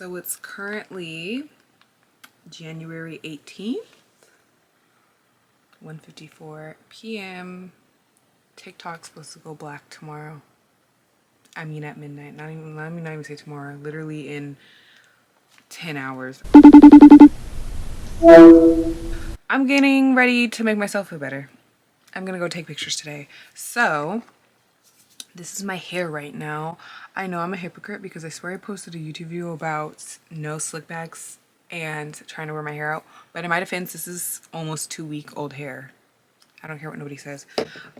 So it's currently January 18th, 1:54 p.m. TikTok's supposed to go black tomorrow. I mean at midnight. Let me not even say tomorrow. Literally in 10 hours. I'm getting ready to make myself feel better. I'm gonna go take pictures today. So this is my hair right now. I know I'm a hypocrite because I swear I posted a YouTube video about no slick backs and trying to wear my hair out. But in my defense, this is almost 2-week-old hair. I don't care what nobody says.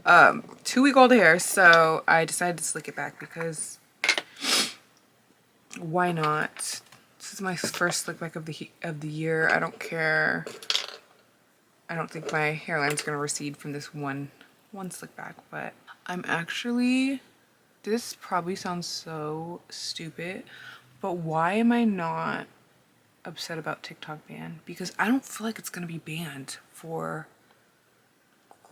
2-week-old hair, so I decided to slick it back because why not? This is my first slick back of the year. I don't care. I don't think my hairline's gonna recede from this one slick back, but I'm actually, this probably sounds so stupid, but why am I not upset about TikTok ban? Because I don't feel like it's gonna be banned for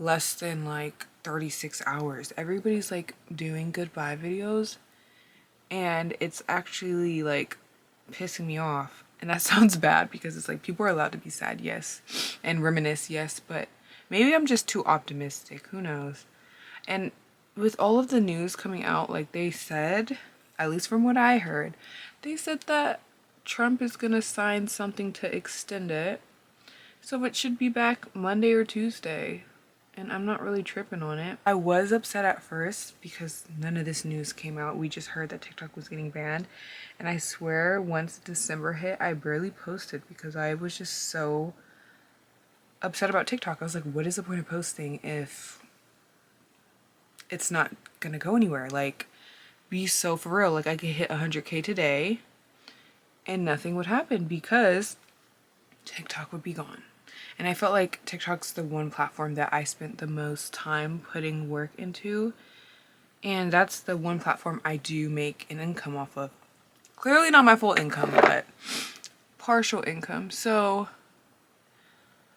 less than like 36 hours. Everybody's like doing goodbye videos and it's actually like pissing me off. And that sounds bad because it's like people are allowed to be sad, yes, and reminisce, yes, but maybe I'm just too optimistic, who knows. And with all of the news coming out, like they said, at least from what I heard, they said that Trump is gonna sign something to extend it, so it should be back Monday or Tuesday. And I'm not really tripping on it. I was upset at first because none of this news came out. We just heard that TikTok was getting banned. And I swear once December hit, I barely posted because I was just so upset about TikTok. I was like, what is the point of posting if it's not gonna go anywhere? Like, be so for real. Like, I could hit 100K today and nothing would happen because TikTok would be gone. And I felt like TikTok's the one platform that I spent the most time putting work into. And that's the one platform I do make an income off of. Clearly not my full income, but partial income. So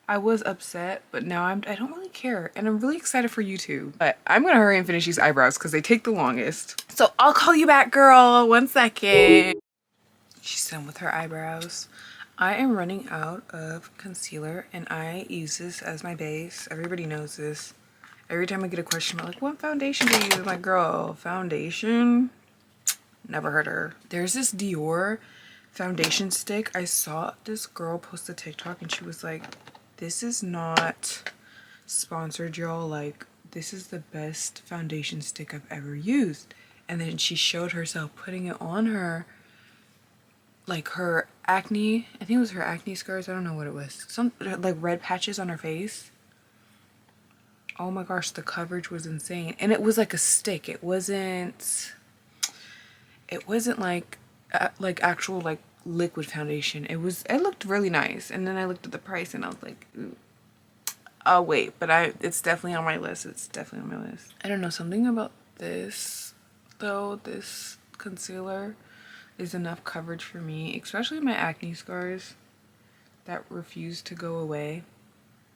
I was upset, but now I don't really care. And I'm really excited for YouTube. But I'm gonna hurry and finish these eyebrows because they take the longest. So I'll call you back, girl. 1 second. She's done with her eyebrows. I am running out of concealer and I use this as my base. Everybody knows this. Every time I get a question about like, what foundation do you use? I'm like, girl, foundation? Never heard of her. There's this Dior foundation stick. I saw this girl post a TikTok and she was like, this is not sponsored, y'all. Like, this is the best foundation stick I've ever used. And then she showed herself putting it on her, like her acne, I think it was her acne scars, I don't know what it was, some like red patches on her face. Oh my gosh, the coverage was insane. And it was like a stick. It wasn't like actual like liquid foundation. It looked really nice. And then I looked at the price and I was like, ooh. Oh wait, but it's definitely on my list. It's definitely on my list. I don't know, something about this though, this concealer is enough coverage for me, especially my acne scars that refuse to go away.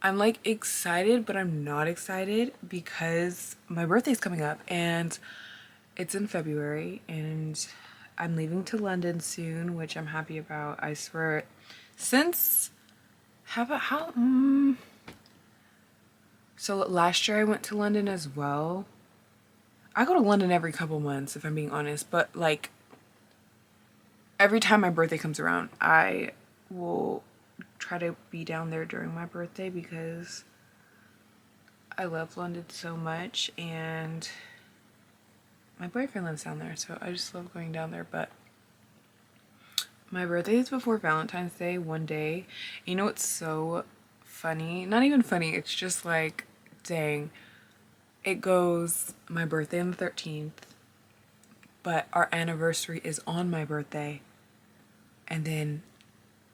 I'm like excited, but I'm not excited because my birthday's coming up and it's in February and I'm leaving to London soon, which I'm happy about. I swear, since so last year I went to London as well. I go to London every couple months if I'm being honest, but like every time my birthday comes around, I will try to be down there during my birthday because I love London so much and my boyfriend lives down there, so I just love going down there. But my birthday is before Valentine's Day, one day. You know what's so funny? Not even funny, it's just like, dang. It goes my birthday on the 13th, but our anniversary is on my birthday and then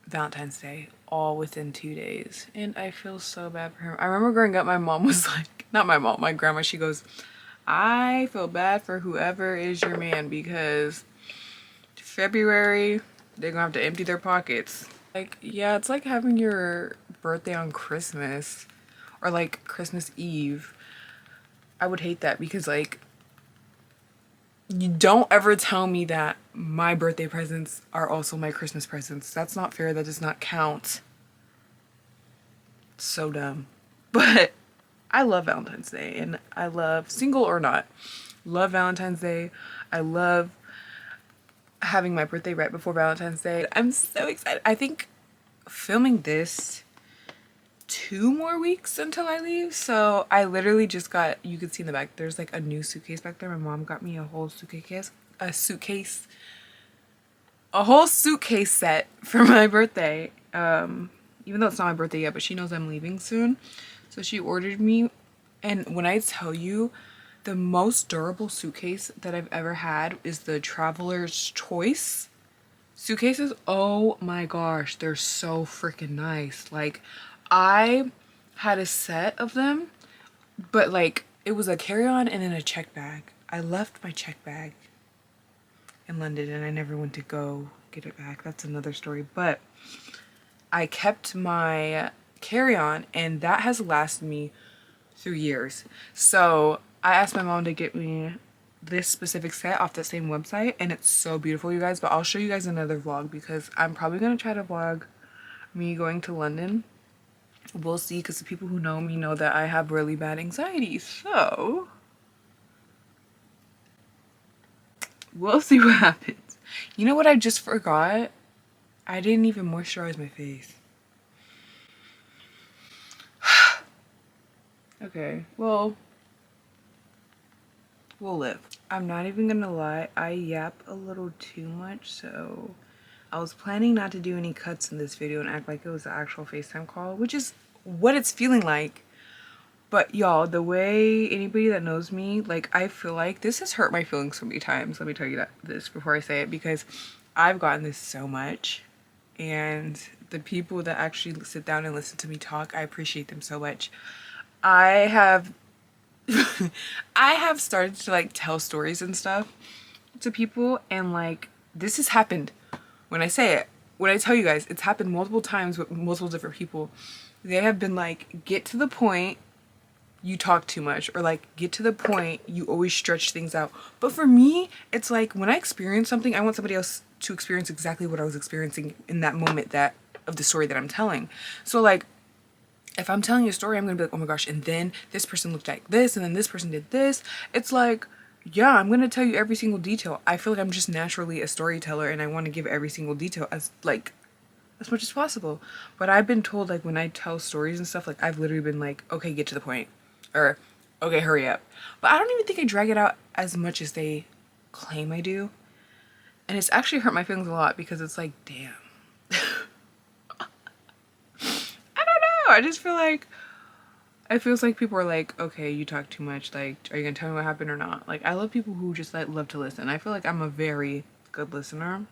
Valentine's Day, all within 2 days. And I feel so bad for him. I remember growing up, my mom was like, not my mom, my grandma, she goes, I feel bad for whoever is your man because February, they're gonna have to empty their pockets. Like, yeah, it's like having your birthday on Christmas or like Christmas Eve. I would hate that because like, You don't ever tell me that my birthday presents are also my Christmas presents. That's not fair. That does not count. So dumb. But I love Valentine's Day, and I love, single or not, love Valentine's Day. I love having my birthday right before Valentine's Day. I'm so excited. I think filming this 2 more weeks until I leave. So I literally just got, you can see in the back, there's like a new suitcase back there. My mom got me a whole suitcase set for my birthday. Even though it's not my birthday yet, but she knows I'm leaving soon. So she ordered me, and when I tell you, the most durable suitcase that I've ever had is the Traveler's Choice suitcases. Oh my gosh, they're so freaking nice. Like, I had a set of them, but like it was a carry-on and then a check bag. I left my check bag in London and I never went to go get it back. That's another story. But I kept my carry-on and that has lasted me through years. So I asked my mom to get me this specific set off that same website, and it's so beautiful, you guys. But I'll show you guys another vlog because I'm probably gonna try to vlog me going to London. We'll see, because the people who know me know that I have really bad anxiety, so we'll see what happens. You know what I just forgot? I didn't even moisturize my face. Okay, well, we'll live. I'm not even gonna lie, I yap a little too much, so I was planning not to do any cuts in this video and act like it was an actual FaceTime call, which is what it's feeling like. But y'all, the way anybody that knows me, like, I feel like this has hurt my feelings so many times. Let me tell you this before I say it, because I've gotten this so much, and the people that actually sit down and listen to me talk, I appreciate them so much. I have I have started to like tell stories and stuff to people, and like this has happened. When I say it, when I tell you guys, it's happened multiple times with multiple different people. They have been like, get to the point, you talk too much, or like, get to the point, you always stretch things out. But for me, it's like when I experience something, I want somebody else to experience exactly what I was experiencing in that moment that of the story that I'm telling. So like, if I'm telling you a story, I'm gonna be like, oh my gosh, and then this person looked like this, and then this person did this. It's like, yeah, I'm gonna tell you every single detail. I feel like I'm just naturally a storyteller, and I want to give every single detail as much as possible. But I've been told, like, when I tell stories and stuff, like, I've literally been like, okay, get to the point, or okay, hurry up. But I don't even think I drag it out as much as they claim I do, and it's actually hurt my feelings a lot, because it's like, damn. I just feel like, it feels like people are like, okay, you talk too much, like, are you gonna tell me what happened or not? Like, I love people who just like love to listen. I feel like I'm a very good listener,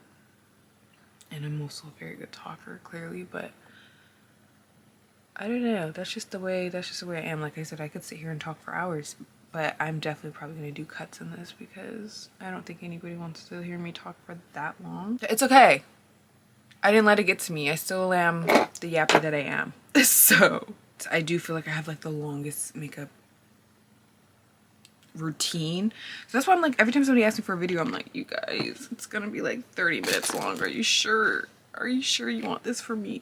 and I'm also a very good talker, clearly, but I don't know, that's just the way I am. Like I said, I could sit here and talk for hours, but I'm definitely probably gonna do cuts in this, because I don't think anybody wants to hear me talk for that long. It's okay, I didn't let it get to me. I still am the yappy that I am. So I do feel like I have like the longest makeup routine. So that's why I'm like, every time somebody asks me for a video, I'm like, you guys, it's gonna be like 30 minutes long. Are you sure? Are you sure you want this from me?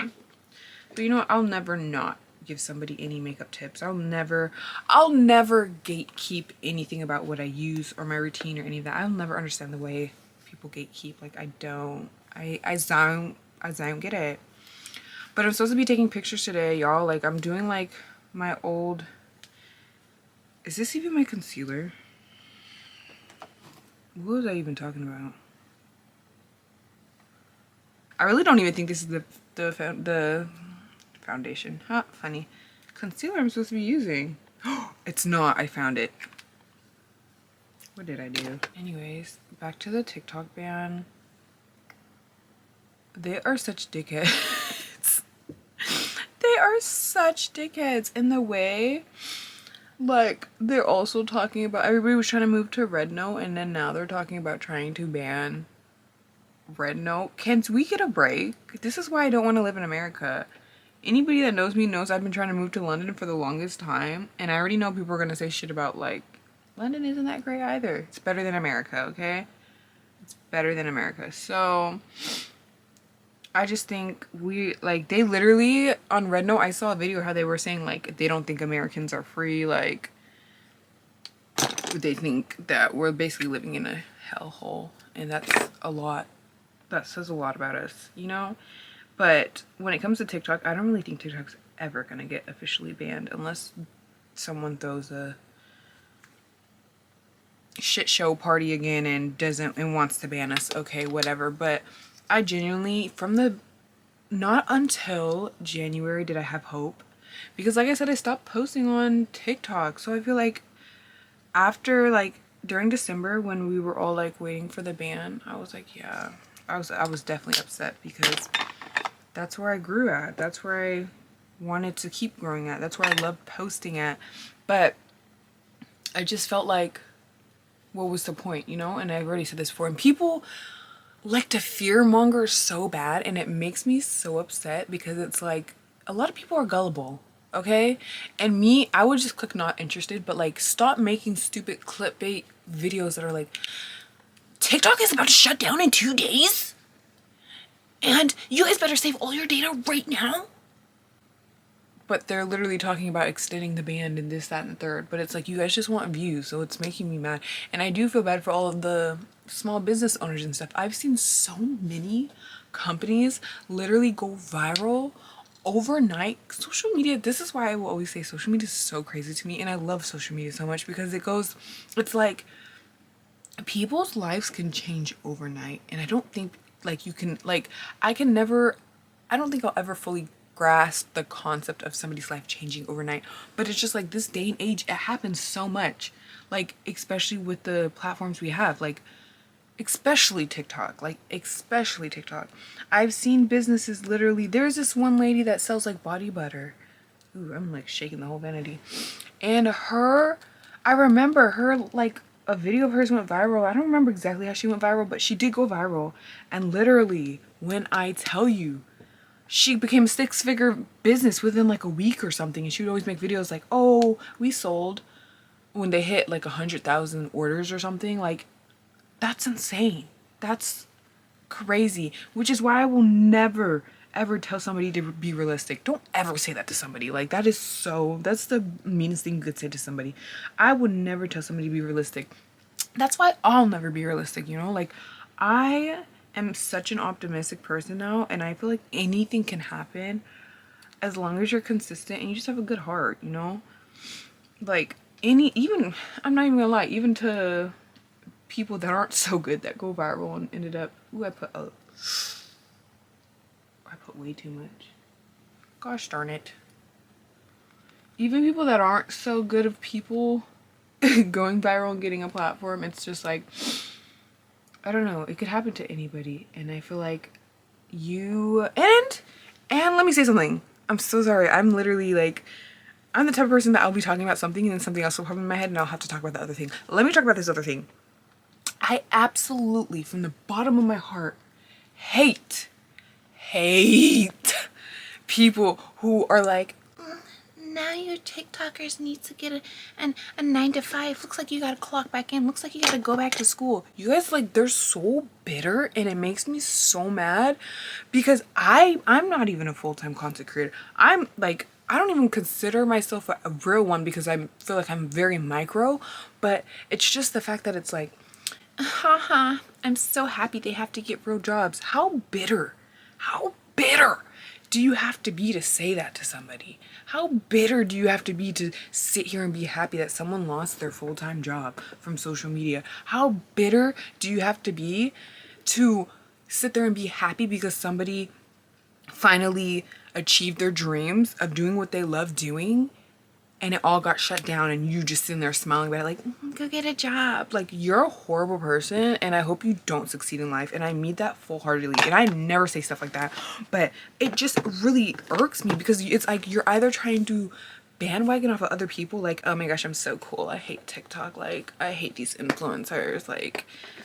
But you know what? I'll never not give somebody any makeup tips. I'll never gatekeep anything about what I use or my routine or any of that. I'll never understand the way people gatekeep. Like, I don't get it. But I'm supposed to be taking pictures today, y'all. Like, I'm doing like my old, is this even my concealer? What was I even talking about? I really don't even think this is the foundation. Huh, funny. Concealer I'm supposed to be using. It's not. I found it. What did I do? Anyways, back to the TikTok ban. They are such dickheads. They are such dickheads in the way, like, they're also talking about, everybody was trying to move to Red Note, and then now they're talking about trying to ban Red Note. Can we get a break? This is why I don't want to live in America. Anybody that knows me knows I've been trying to move to London for the longest time, and I already know people are going to say shit about, like, London isn't that great either. It's better than America, okay? It's better than America. So I just think they literally on Red Note, I saw a video how they were saying like they don't think Americans are free, like they think that we're basically living in a hellhole, and that's a lot. That says a lot about us, you know? But when it comes to TikTok, I don't really think TikTok's ever gonna get officially banned unless someone throws a shit show party again and wants to ban us. Okay, whatever. But I genuinely, not until January did I have hope, because like I said, I stopped posting on TikTok. So I feel like after during December when we were all like waiting for the ban, I was like, yeah, I was definitely upset, because that's where I grew at. That's where I wanted to keep growing at. That's where I loved posting at. But I just felt like, what was the point, you know? And I've already said this before, and people like to fear monger so bad, and it makes me so upset, because it's like a lot of people are gullible, okay? And me, I would just click not interested. But like, stop making stupid clickbait videos that are like, TikTok is about to shut down in 2 days and you guys better save all your data right now. But they're literally talking about extending the ban and this, that, and the third. But it's like, you guys just want views, so it's making me mad. And I do feel bad for all of the small business owners and stuff. I've seen so many companies literally go viral overnight. Social media, this is why I will always say social media is so crazy to me. And I love social media so much, because it's like people's lives can change overnight. And I don't think you can, I don't think I'll ever fully grasp the concept of somebody's life changing overnight. But it's just like, this day and age, it happens so much, especially with the platforms we have, especially TikTok. I've seen businesses literally, there's this one lady that sells body butter. Ooh, I'm shaking the whole vanity. And I remember her, a video of hers went viral. I don't remember exactly how she went viral, but she did go viral. And literally, when I tell you, she became a 6-figure business within a week or something. And she would always make videos like, oh, we sold when they hit 100,000 orders or something. That's insane. That's crazy. Which is why I will never ever tell somebody to be realistic. Don't ever say that to somebody. That's the meanest thing you could say to somebody. I would never tell somebody to be realistic. That's why I'll never be realistic, you know? I am such an optimistic person now, and I feel like anything can happen as long as you're consistent and you just have a good heart, you know? Even, I'm not even gonna lie, even to people that aren't so good that go viral and ended up, ooh, I put way too much. Gosh darn it. Even people that aren't so good of people going viral and getting a platform, it's just I don't know, it could happen to anybody. And I feel like and let me say something. I'm so sorry. I'm literally I'm the type of person that I'll be talking about something and then something else will pop in my head and I'll have to talk about the other thing. Let me talk about this other thing. I absolutely, from the bottom of my heart, hate people who are now you TikTokers need to get a 9 to 5. Looks like you gotta clock back in. Looks like you gotta go back to school. You guys, they're so bitter, and it makes me so mad, because I'm not even a full-time content creator. I'm I don't even consider myself a real one, because I feel like I'm very micro, but it's just the fact that it's haha, I'm so happy they have to get real jobs. How bitter do you have to be to say that to somebody? How bitter do you have to be to sit here and be happy that someone lost their full-time job from social media? How bitter do you have to be to sit there and be happy because somebody finally achieved their dreams of doing what they love doing, and it all got shut down, and you just sitting there smiling about it go get a job. You're a horrible person, and I hope you don't succeed in life, and I mean that full-heartedly, and I never say stuff like that, but it just really irks me, because it's you're either trying to bandwagon off of other people, oh my gosh, I'm so cool, I hate TikTok, I hate these influencers,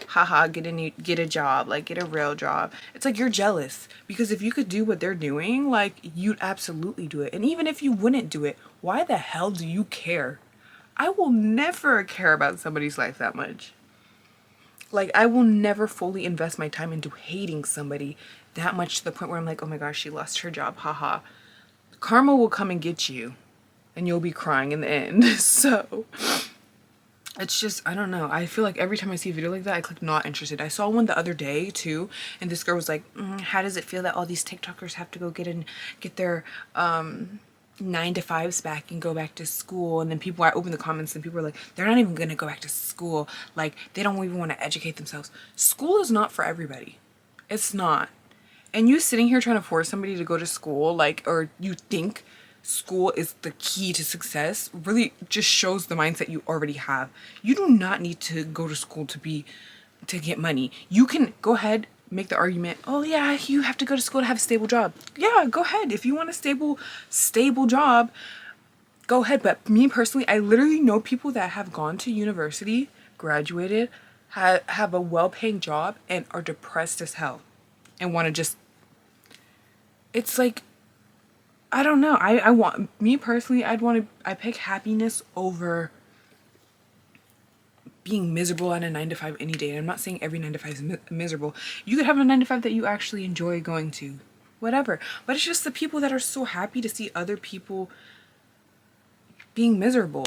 haha, get a job, get a real job. It's you're jealous, because if you could do what they're doing, you'd absolutely do it. And even if you wouldn't do it, why the hell do you care? I will never care about somebody's life that much. Like, I will never fully invest my time into hating somebody that much to the point where I'm like, oh my gosh, she lost her job, haha. Karma will come and get you, and you'll be crying in the end. So it's just, I don't know. I feel like every time I see a video like that, I click not interested. I saw one the other day too, and this girl was like, how does it feel that all these TikTokers have to go get their 9 to 5s back and go back to school? And then I opened the comments and people were like, they're not even gonna go back to school. Like, they don't even want to educate themselves. School is not for everybody. It's not. And you sitting here trying to force somebody to go to school, like, or you think school is the key to success, really just shows the mindset you already have. You do not need to go to school to get money. You can go ahead, make the argument, oh yeah, you have to go to school to have a stable job. Yeah, go ahead. If you want a stable job, go ahead. But me personally, I literally know people that have gone to university, graduated, have a well-paying job, and are depressed as hell and want to just, it's like, I don't know. I want, me personally, I pick happiness over being miserable at a 9 to 5 any day. And I'm not saying every 9 to 5 is miserable. You could have a 9 to 5 that you actually enjoy going to, whatever. But it's just the people that are so happy to see other people being miserable.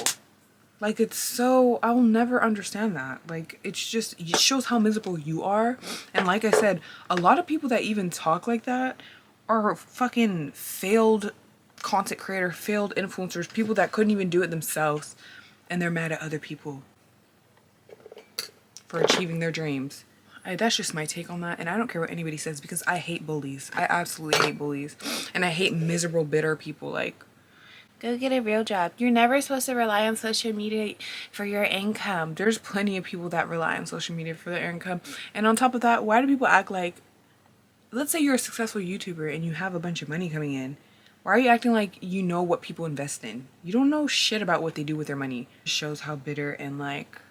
Like, it's so, I will never understand that. Like, it's just, it shows how miserable you are. And like I said, a lot of people that even talk like that are fucking failed content creator, failed influencers, people that couldn't even do it themselves, and they're mad at other people for achieving their dreams. That's just my take on that, and I don't care what anybody says because I hate bullies. I absolutely hate bullies, and I hate miserable, bitter people. Like, go get a real job. You're never supposed to rely on social media for your income. There's plenty of people that rely on social media for their income, and on top of that, why do people act like, let's say you're a successful YouTuber and you have a bunch of money coming in. Why are you acting like you know what people invest in? You don't know shit about what they do with their money. It shows how bitter and like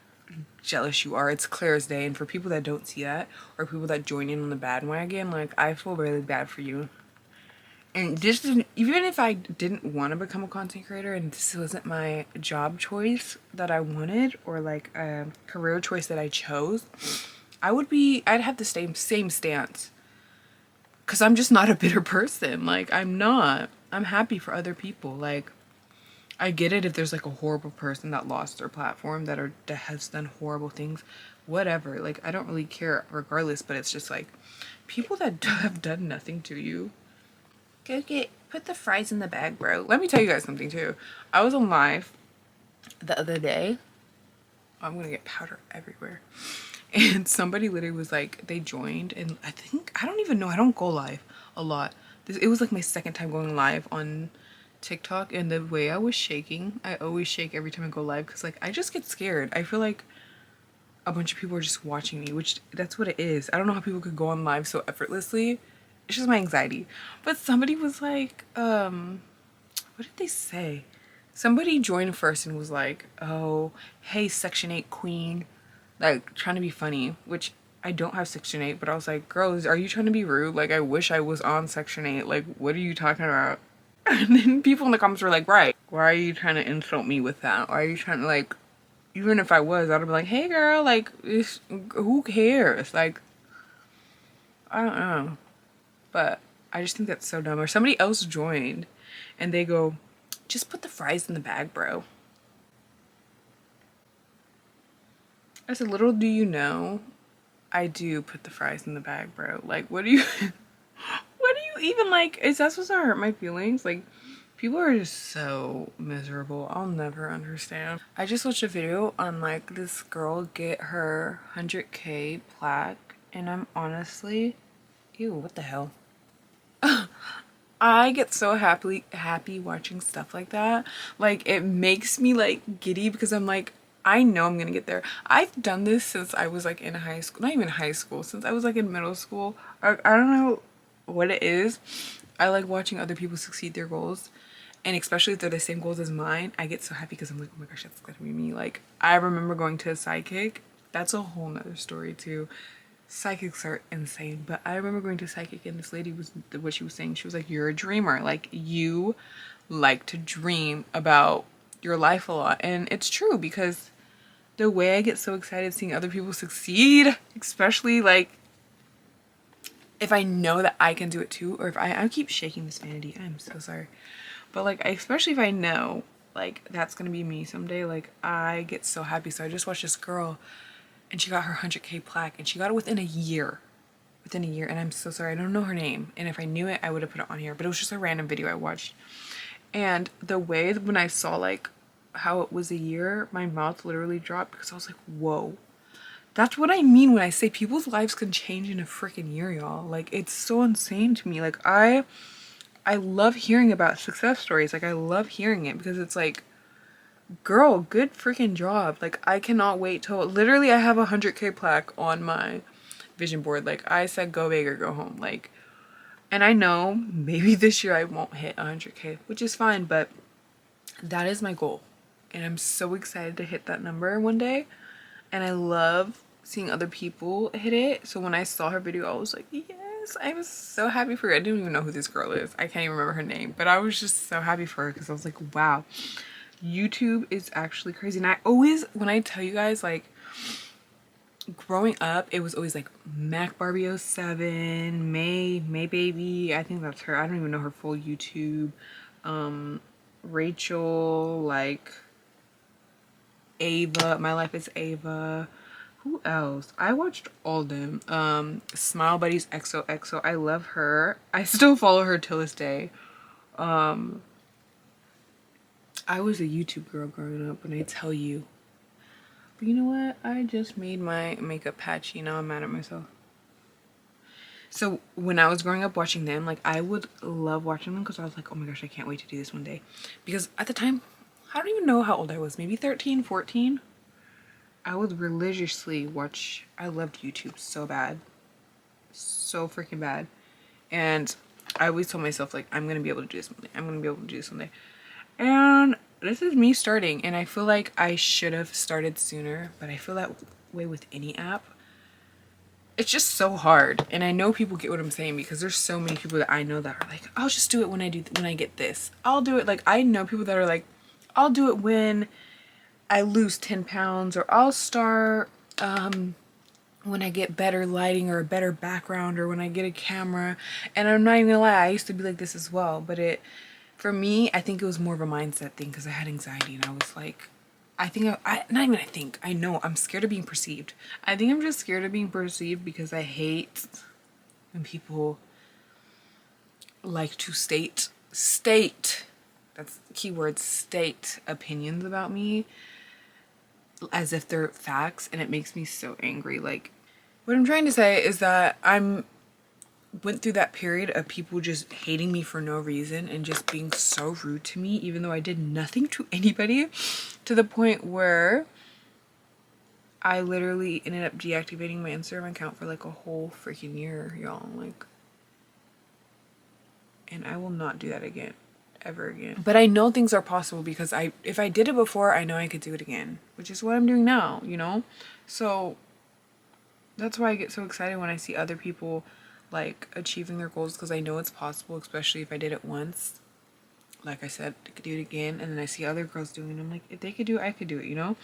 jealous you are. It's clear as day. And for people that don't see that, or people that join in on the bandwagon, like, I feel really bad for you. And this is, even if I didn't want to become a content creator and this wasn't my job choice that I wanted, or like a career choice that I chose, I'd have the same stance. Because I'm just not a bitter person. Like, I'm not. I'm happy for other people. Like, I get it if there's like a horrible person that lost their platform, that has done horrible things, whatever. Like, I don't really care regardless, but it's just like, people that have done nothing to you, put the fries in the bag, bro. Let me tell you guys something too. I was on live the other day. I'm gonna get powder everywhere. And somebody literally was like, they joined, and I don't even know, I don't go live a lot. It was like my second time going live on TikTok, and the way I was shaking, I always shake every time I go live because, like, I just get scared. I feel like a bunch of people are just watching me, which that's what it is. I don't know how people could go on live so effortlessly. It's just my anxiety. But somebody was like, what did they say? Somebody joined first and was like, oh, hey, Section 8 queen. Like, trying to be funny, which I don't have Section 8, but I was like, girls, are you trying to be rude? Like, I wish I was on Section 8. Like, what are you talking about? And then people in the comments were like, right, why are you trying to insult me with that? Why are you trying to, like, even if I was, I'd be like, hey, girl, like, who cares? Like, I don't know. But I just think that's so dumb. Or somebody else joined, and they go, just put the fries in the bag, bro. I said, little do you know, I do put the fries in the bag, bro. Like, what do you, what do you even, like, is that supposed to hurt my feelings? Like, people are just so miserable. I'll never understand. I just watched a video on, like, this girl get her 100K plaque, and I'm honestly, ew, what the hell? I get so happy watching stuff like that. Like, it makes me, like, giddy because I'm like, I know I'm gonna get there. I've done this since I was like in high school, not even high school, since I was like in middle school. I don't know what it is. I like watching other people succeed their goals, and especially if they're the same goals as mine, I get so happy because I'm like, oh my gosh, that's gonna be me. Like, I remember going to a psychic. That's a whole nother story too. Psychics are insane, but I remember going to a psychic, and this lady was, what she was saying, she was like, you're a dreamer. Like, you like to dream about your life a lot. And it's true, because the way I get so excited seeing other people succeed, especially like if I know that I can do it too, or if I keep shaking this vanity, I'm so sorry. But like, especially if I know like that's gonna be me someday, like I get so happy. So I just watched this girl and she got her 100K plaque, and she got it within a year. And I'm so sorry, I don't know her name. And if I knew it, I would have put it on here, but it was just a random video I watched. And the way that when I saw like how it was a year, my mouth literally dropped, because I was like, whoa. That's what I mean when I say people's lives can change in a freaking year, y'all. Like, it's so insane to me. Like, I love hearing about success stories. Like, I love hearing it, because it's like, girl, good freaking job. Like, I cannot wait till, literally I have a 100K plaque on my vision board. Like, I said, go big or go home. Like, and I know maybe this year I won't hit 100K, which is fine, but that is my goal. And I'm so excited to hit that number one day. And I love seeing other people hit it. So when I saw her video, I was like, yes, I was so happy for her. I didn't even know who this girl is. I can't even remember her name, but I was just so happy for her, because I was like, wow, YouTube is actually crazy. And I always, when I tell you guys, like, growing up, it was always like Mac Barbie 07, May Baby, I think that's her. I don't even know her full YouTube. Rachel, like Ava, My Life is Ava. Who else? I watched all of them. Smile Buddies XOXO. I love her. I still follow her till this day. I was a YouTube girl growing up, when I tell you. But you know what? I just made my makeup patchy. Now I'm mad at myself. So when I was growing up watching them, like, I would love watching them, because I was like, oh my gosh, I can't wait to do this one day. Because at the time, I don't even know how old I was. Maybe 13, 14. I would religiously watch. I loved YouTube so bad. So freaking bad. And I always told myself, like, I'm going to be able to do this one day. I'm going to be able to do this one day. And this is me starting. And I feel like I should have started sooner. But I feel that way with any app. It's just so hard. And I know people get what I'm saying, because there's so many people that I know that are like, I'll just do it when I get this. I'll do it. Like, I know people that are like, I'll do it when I lose 10 pounds, or I'll start when I get better lighting or a better background, or when I get a camera. And I'm not even gonna lie, I used to be like this as well. But for me, I think it was more of a mindset thing, because I had anxiety, and I was like, I know I'm scared of being perceived. I think I'm just scared of being perceived, because I hate when people like to state, that's the key word, state opinions about me as if they're facts, and it makes me so angry. Like, what I'm trying to say is that went through that period of people just hating me for no reason and just being so rude to me, even though I did nothing to anybody, to the point where I literally ended up deactivating my Instagram account for like a whole freaking year, y'all. Like, and I will not do that again, ever again. But I know things are possible, because if I did it before, I know I could do it again, which is what I'm doing now, you know? So that's why I get so excited when I see other people like achieving their goals, because I know it's possible, especially if I did it once. Like I said, I could do it again. And then I see other girls doing it, and I'm like, if they could do it, I could do it, you know?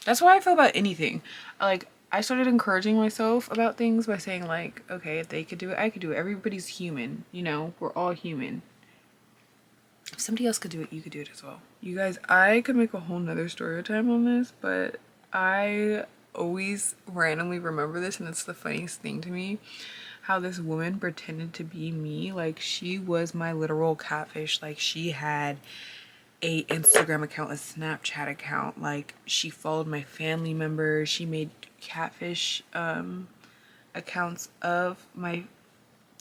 That's why I feel about anything. Like, I started encouraging myself about things by saying, like, okay, if they could do it, I could do it. Everybody's human, you know? We're all human. If somebody else could do it, you could do it as well. You guys, I could make a whole nother story time on this, but I always randomly remember this, and it's the funniest thing to me, how this woman pretended to be me. Like, she was my literal catfish. Like, she had a Instagram account, a Snapchat account. Like, she followed my family members. She made catfish accounts of my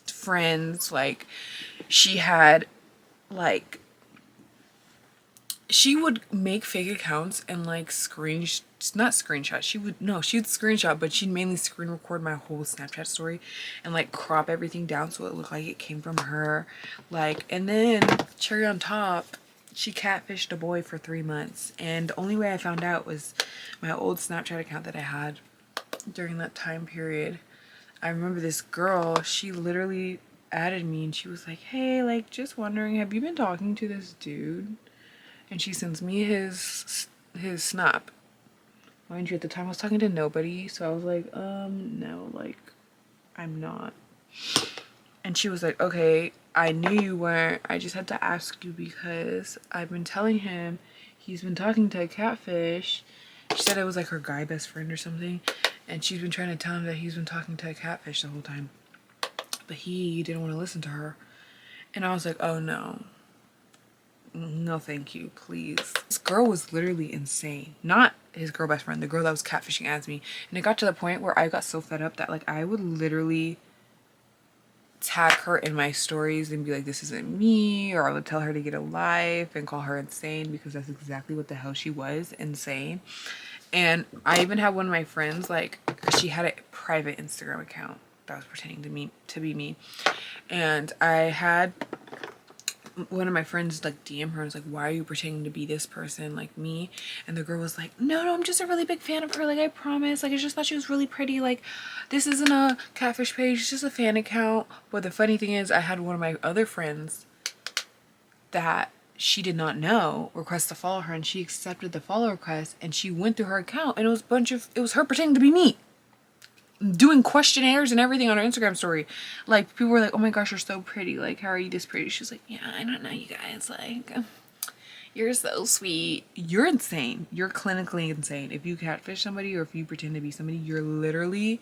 friends. Like, she had, like, she would make fake accounts and like not screenshot, she'd screenshot, but she'd mainly screen record my whole Snapchat story and like crop everything down so it looked like it came from her. Like, and then cherry on top, she catfished a boy for 3 months, and the only way I found out was my old Snapchat account that I had during that time period. I remember this girl, she literally added me and she was like, hey, like, just wondering, have you been talking to this dude? and she sends me his snap. Mind you, at the time I was talking to nobody, so I was like, no, like, I'm not. And she was like, okay, I knew you weren't. I just had to ask you because I've been telling him he's been talking to a catfish. She said it was like her guy best friend or something. And she's been trying to tell him that he's been talking to a catfish the whole time. But he didn't want to listen to her. And I was like, oh no. No, thank you, please. This girl was literally insane. Not his girl best friend, the girl that was catfishing as me. And it got to the point where I got so fed up that like I would literally tag her in my stories and be like, this isn't me, or I would tell her to get a life and call her insane, because that's exactly what the hell she was, insane. And I even had one of my friends, like, she had a private Instagram account that was pretending to be me, and I had one of my friends like DM her and was like, why are you pretending to be this person like me? And the girl was like, no, I'm just a really big fan of her, like I promise, like I just thought she was really pretty, like this isn't a catfish page, it's just a fan account. But the funny thing is, I had one of my other friends that she did not know request to follow her, and she accepted the follow request, and she went through her account and it was her pretending to be me, doing questionnaires and everything on her Instagram story. Like, people were like, oh my gosh, you're so pretty, like how are you this pretty? She was like, yeah, I don't know, you guys, like you're so sweet. You're insane. You're clinically insane. If you catfish somebody or if you pretend to be somebody, you're literally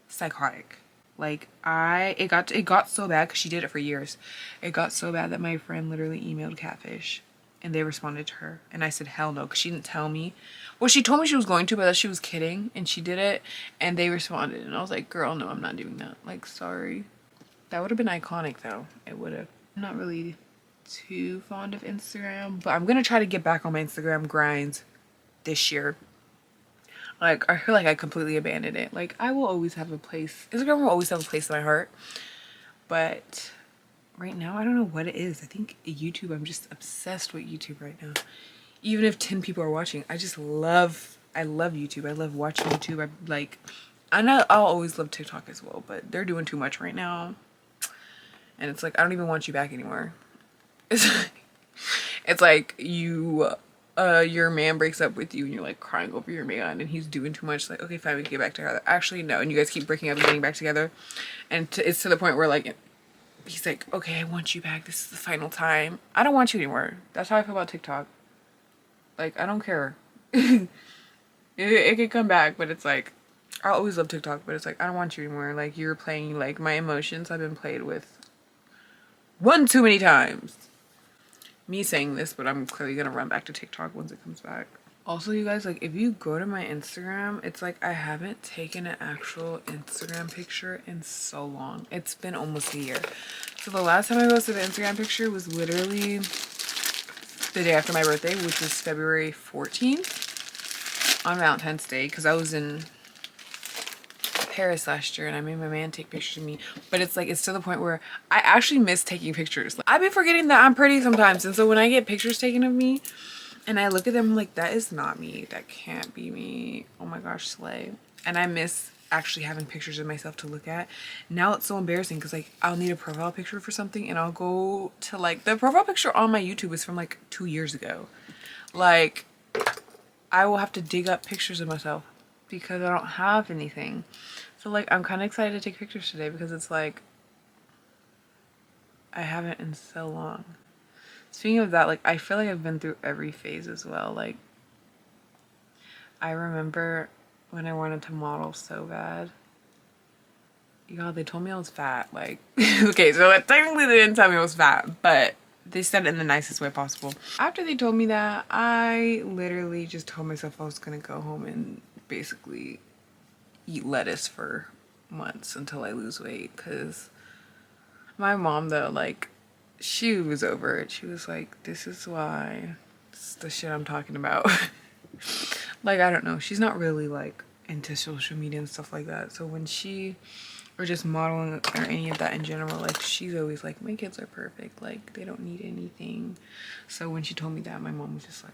psychotic. Like, it got so bad, because she did it for years. It got so bad that my friend literally emailed catfish and they responded to her, and I said hell no, because she didn't tell me. Well, she told me she was going to, but that she was kidding, and she did it, and they responded, and I was like, girl, no, I'm not doing that, like, sorry. That would have been iconic though. It would have. I'm not really too fond of Instagram, but I'm gonna try to get back on my Instagram grinds this year. Like, I feel like I completely abandoned it. Like, I will always have a place, Instagram will always have a place in my heart, but right now I don't know what it is. I think YouTube, I'm just obsessed with YouTube right now. Even if 10 people are watching, I love YouTube. I love watching YouTube. I know I'll always love TikTok as well, but they're doing too much right now, and it's like, I don't even want you back anymore. It's like your man breaks up with you and you're like crying over your man and he's doing too much. Like, okay, fine, we can get back together. Actually, no. And you guys keep breaking up and getting back together, and it's to the point where like he's like, okay, I want you back, this is the final time. I don't want you anymore. That's how I feel about TikTok. Like, I don't care. It could come back, but it's like, I'll always love TikTok, but it's like, I don't want you anymore. Like, you're playing, like, my emotions have been played with one too many times. Me saying this, but I'm clearly gonna run back to TikTok once it comes back. Also, you guys, like, if you go to my Instagram, it's like I haven't taken an actual Instagram picture in so long. It's been almost a year. So the last time I posted an Instagram picture was literally the day after my birthday, which was February 14th on Valentine's Day, because I was in Paris last year and I made my man take pictures of me. But it's like, it's to the point where I actually miss taking pictures. Like, I've been forgetting that I'm pretty sometimes, and so when I get pictures taken of me and I look at them, I'm like, that is not me, that can't be me, oh my gosh, slay. And I miss actually having pictures of myself to look at. Now it's so embarrassing, because like I'll need a profile picture for something and I'll go to, like, the profile picture on my YouTube is from like 2 years ago. Like, I will have to dig up pictures of myself because I don't have anything. So like, I'm kind of excited to take pictures today, because it's like, I haven't in so long. Speaking of that, like, I feel like I've been through every phase as well. Like, I remember when I wanted to model so bad. Y'all, they told me I was fat. Like, okay, so technically they didn't tell me I was fat, but they said it in the nicest way possible. After they told me that, I literally just told myself I was gonna go home and basically eat lettuce for months until I lose weight. Because my mom, though, like, she was over it. She was like, this is why, this is the shit I'm talking about. Like, I don't know, she's not really like into social media and stuff like that, so when she, or just modeling or any of that in general, like, she's always like, my kids are perfect, like, they don't need anything. So when she told me that, my mom was just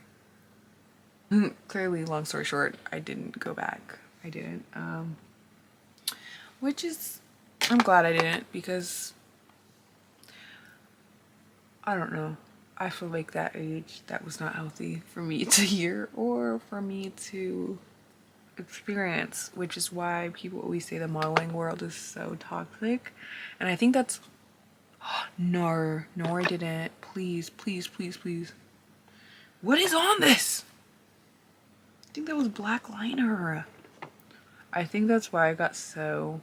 like, clearly, long story short, I didn't go back. I didn't, which is, I'm glad I didn't, because I don't know, I feel like that age, that was not healthy for me to hear or for me to experience, which is why people always say the modeling world is so toxic. And I think that's no, I didn't. Please, please, please, please. What is on this? I think that was black liner. I think that's why I got so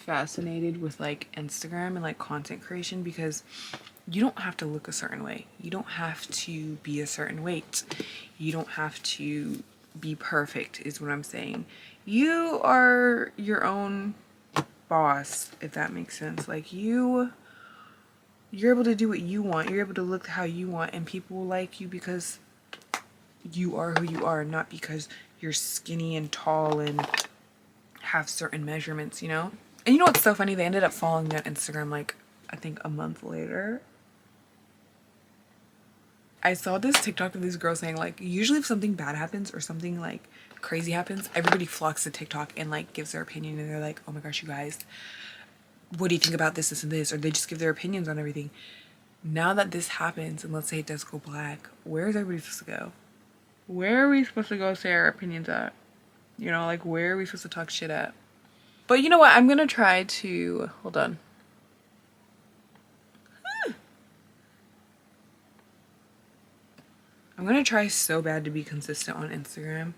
fascinated with like Instagram and like content creation, because you don't have to look a certain way. You don't have to be a certain weight. You don't have to be perfect, is what I'm saying. You are your own boss, if that makes sense. Like you're able to do what you want. You're able to look how you want, and people will like you because you are who you are, not because you're skinny and tall and have certain measurements, you know? And you know what's so funny? They ended up following me on Instagram like I think a month later. I saw this TikTok of this girl saying like usually if something bad happens or something like crazy happens, everybody flocks to TikTok and like gives their opinion, and they're like, oh my gosh, you guys, what do you think about this, this, and this? Or they just give their opinions on everything. Now that this happens, and let's say it does go black, where is everybody supposed to go? Where are we supposed to go say our opinions at? You know, like where are we supposed to talk shit at? But you know what? I'm gonna try to, hold on. I'm gonna try so bad to be consistent on Instagram.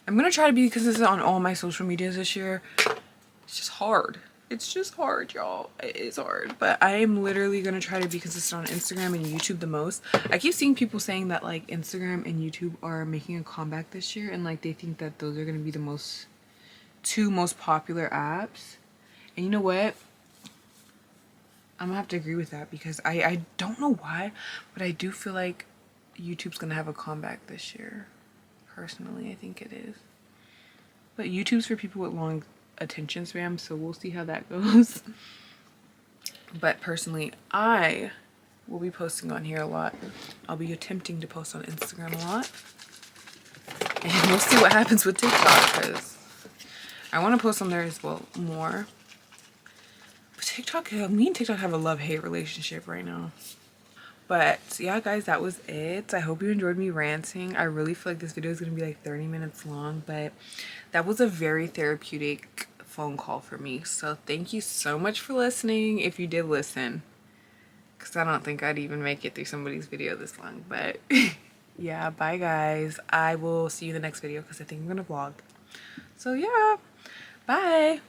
I'm gonna try to be consistent on all my social medias this year. It's just hard. It's just hard, y'all. It is hard. But I am literally gonna try to be consistent on Instagram and YouTube the most. I keep seeing people saying that like Instagram and YouTube are making a comeback this year, and like they think that those are gonna be the two most popular apps. And you know what? I'm gonna have to agree with that, because I don't know why, but I do feel like YouTube's gonna have a comeback this year. Personally, I think it is. But YouTube's for people with long attention span, so we'll see how that goes. But personally, I will be posting on here a lot. I'll be attempting to post on Instagram a lot. And we'll see what happens with TikTok, because I want to post on there as well more. But TikTok, me and TikTok have a love-hate relationship right now. But yeah, guys, that was it. I hope you enjoyed me ranting. I really feel like this video is going to be like 30 minutes long, but that was a very therapeutic phone call for me. So thank you so much for listening, if you did listen, because I don't think I'd even make it through somebody's video this long. But yeah, bye guys. I will see you in the next video, because I think I'm going to vlog. So yeah, bye.